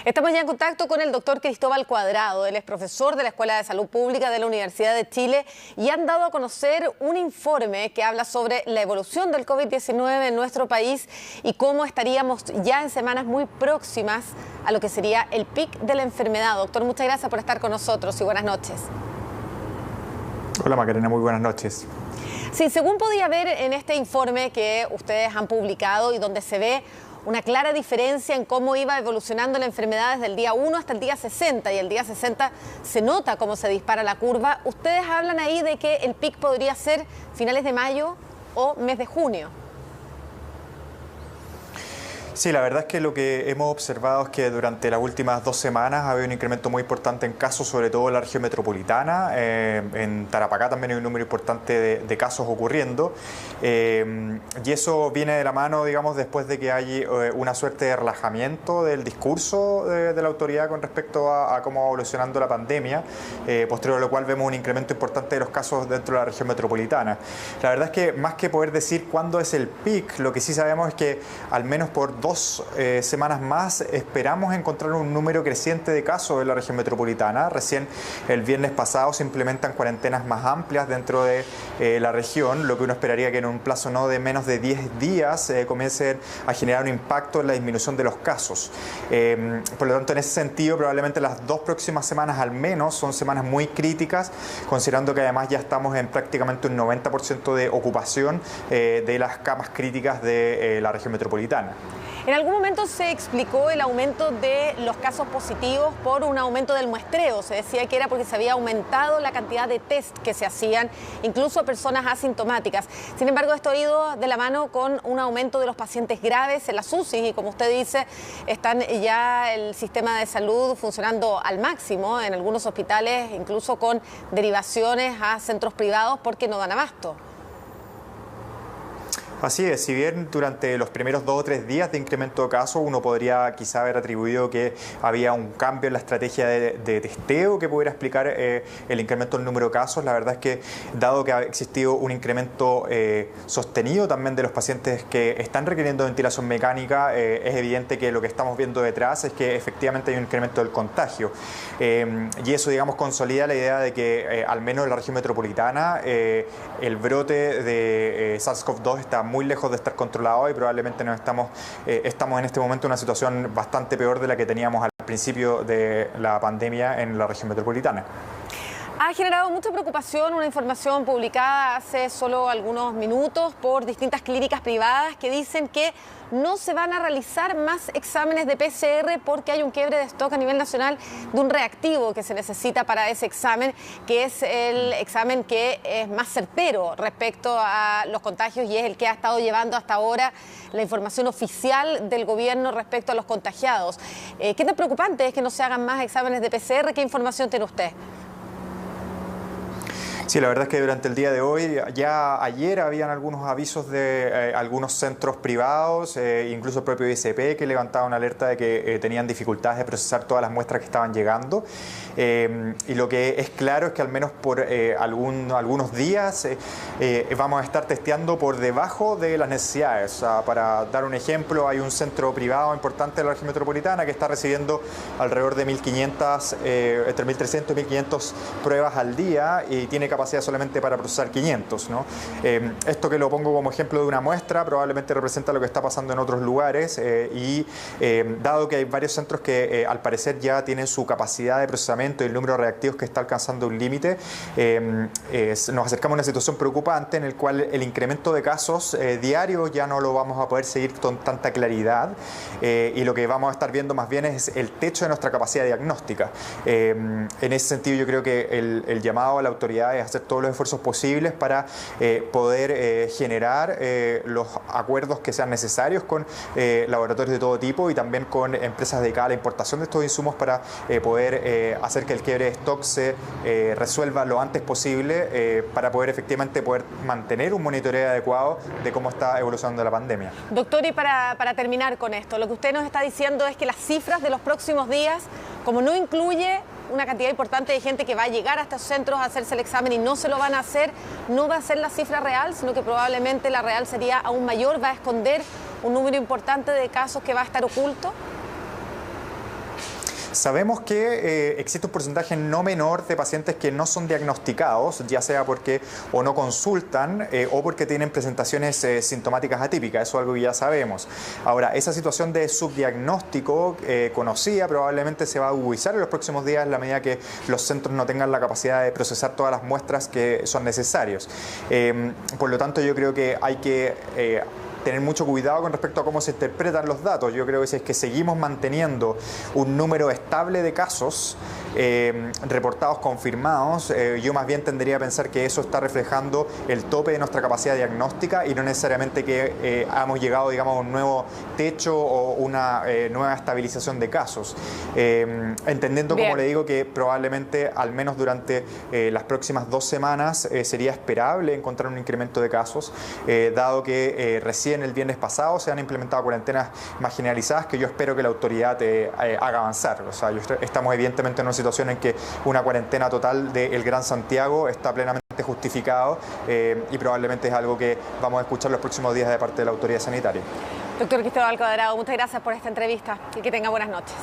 Estamos ya en contacto con el doctor Cristóbal Cuadrado. Él es profesor de la Escuela de Salud Pública de la Universidad de Chile y han dado a conocer un informe que habla sobre la evolución del COVID-19 en nuestro país y cómo estaríamos ya en semanas muy próximas a lo que sería el pic de la enfermedad. Doctor, muchas gracias por estar con nosotros y buenas noches. Hola Macarena, muy buenas noches. Sí, según podía ver en este informe que ustedes han publicado y donde se ve una clara diferencia en cómo iba evolucionando la enfermedad desde el día 1 hasta el día 60, y el día 60 se nota cómo se dispara la curva. Ustedes hablan ahí de que el pic podría ser finales de mayo o mes de junio. Sí, la verdad es que lo que hemos observado es que durante las últimas 2 semanas ha habido un incremento muy importante en casos, sobre todo en la región metropolitana. En Tarapacá también hay un número importante de casos ocurriendo. Y eso viene de la mano, digamos, después de que hay una suerte de relajamiento del discurso de la autoridad con respecto a cómo va evolucionando la pandemia, posterior a lo cual vemos un incremento importante de los casos dentro de la región metropolitana. La verdad es que más que poder decir cuándo es el pic, lo que sí sabemos es que al menos por 2 semanas más esperamos encontrar un número creciente de casos en la región metropolitana. Recién el viernes pasado se implementan cuarentenas más amplias dentro de la región, lo que uno esperaría que en un plazo no de menos de 10 días comience a generar un impacto en la disminución de los casos. Por lo tanto, en ese sentido, probablemente las 2 próximas semanas al menos son semanas muy críticas, considerando que además ya estamos en prácticamente un 90% de ocupación de las camas críticas de la región metropolitana. En algún momento se explicó el aumento de los casos positivos por un aumento del muestreo. Se decía que era porque se había aumentado la cantidad de test que se hacían, incluso a personas asintomáticas. Sin embargo, esto ha ido de la mano con un aumento de los pacientes graves en las UCI y, como usted dice, están ya el sistema de salud funcionando al máximo en algunos hospitales, incluso con derivaciones a centros privados porque no dan abasto. Así es, si bien durante los primeros 2 o 3 días de incremento de casos uno podría quizá haber atribuido que había un cambio en la estrategia de testeo que pudiera explicar el incremento del número de casos, la verdad es que dado que ha existido un incremento sostenido también de los pacientes que están requiriendo ventilación mecánica, es evidente que lo que estamos viendo detrás es que efectivamente hay un incremento del contagio. Y eso, digamos, consolida la idea de que al menos en la región metropolitana el brote de SARS-CoV-2 está muy lejos de estar controlado y probablemente estamos en este momento en una situación bastante peor de la que teníamos al principio de la pandemia en la región metropolitana. Ha generado mucha preocupación una información publicada hace solo algunos minutos por distintas clínicas privadas que dicen que no se van a realizar más exámenes de PCR porque hay un quiebre de stock a nivel nacional de un reactivo que se necesita para ese examen, que es el examen que es más certero respecto a los contagios y es el que ha estado llevando hasta ahora la información oficial del gobierno respecto a los contagiados. ¿Qué tan preocupante es que no se hagan más exámenes de PCR? ¿Qué información tiene usted? Sí, la verdad es que durante el día de hoy, ya ayer habían algunos avisos de algunos centros privados, incluso el propio ISP, que levantaba una alerta de que tenían dificultades de procesar todas las muestras que estaban llegando. Y lo que es claro es que al menos por algunos días vamos a estar testeando por debajo de las necesidades. O sea, para dar un ejemplo, hay un centro privado importante de la región metropolitana que está recibiendo alrededor de 1.500, entre 1.300 y 1.500 pruebas al día y tiene capacidad solamente para procesar 500, ¿no? Esto que lo pongo como ejemplo de una muestra probablemente representa lo que está pasando en otros lugares dado que hay varios centros que al parecer ya tienen su capacidad de procesamiento y el número de reactivos que está alcanzando un límite, nos acercamos a una situación preocupante en el cual el incremento de casos diarios ya no lo vamos a poder seguir con tanta claridad y lo que vamos a estar viendo más bien es el techo de nuestra capacidad diagnóstica. En ese sentido yo creo que el llamado a la autoridad es hacer todos los esfuerzos posibles para poder generar los acuerdos que sean necesarios con laboratorios de todo tipo y también con empresas dedicadas a la importación de estos insumos para poder hacer que el quiebre de stock se resuelva lo antes posible para poder efectivamente mantener un monitoreo adecuado de cómo está evolucionando la pandemia. Doctor, y para terminar con esto, lo que usted nos está diciendo es que las cifras de los próximos días, como no incluye una cantidad importante de gente que va a llegar a estos centros a hacerse el examen y no se lo van a hacer, no va a ser la cifra real, sino que probablemente la real sería aún mayor, va a esconder un número importante de casos que va a estar oculto. Sabemos que existe un porcentaje no menor de pacientes que no son diagnosticados, ya sea porque o no consultan o porque tienen presentaciones sintomáticas atípicas, eso es algo que ya sabemos. Ahora, esa situación de subdiagnóstico conocida probablemente se va a agudizar en los próximos días en la medida que los centros no tengan la capacidad de procesar todas las muestras que son necesarios. Por lo tanto, yo creo que hay que tener mucho cuidado con respecto a cómo se interpretan los datos. Yo creo que si es que seguimos manteniendo un número estable de casos reportados confirmados, yo más bien tendería a pensar que eso está reflejando el tope de nuestra capacidad diagnóstica y no necesariamente que hemos llegado, digamos, a un nuevo techo o una nueva estabilización de casos. Entendiendo, como le digo, que probablemente al menos durante las próximas 2 semanas sería esperable encontrar un incremento de casos, dado que recién el viernes pasado se han implementado cuarentenas más generalizadas que yo espero que la autoridad haga avanzar. O sea, estamos evidentemente en una situación en que una cuarentena total del Gran Santiago está plenamente justificado y probablemente es algo que vamos a escuchar los próximos días de parte de la autoridad sanitaria. Doctor Cristóbal Cuadrado, muchas gracias por esta entrevista y que tenga buenas noches.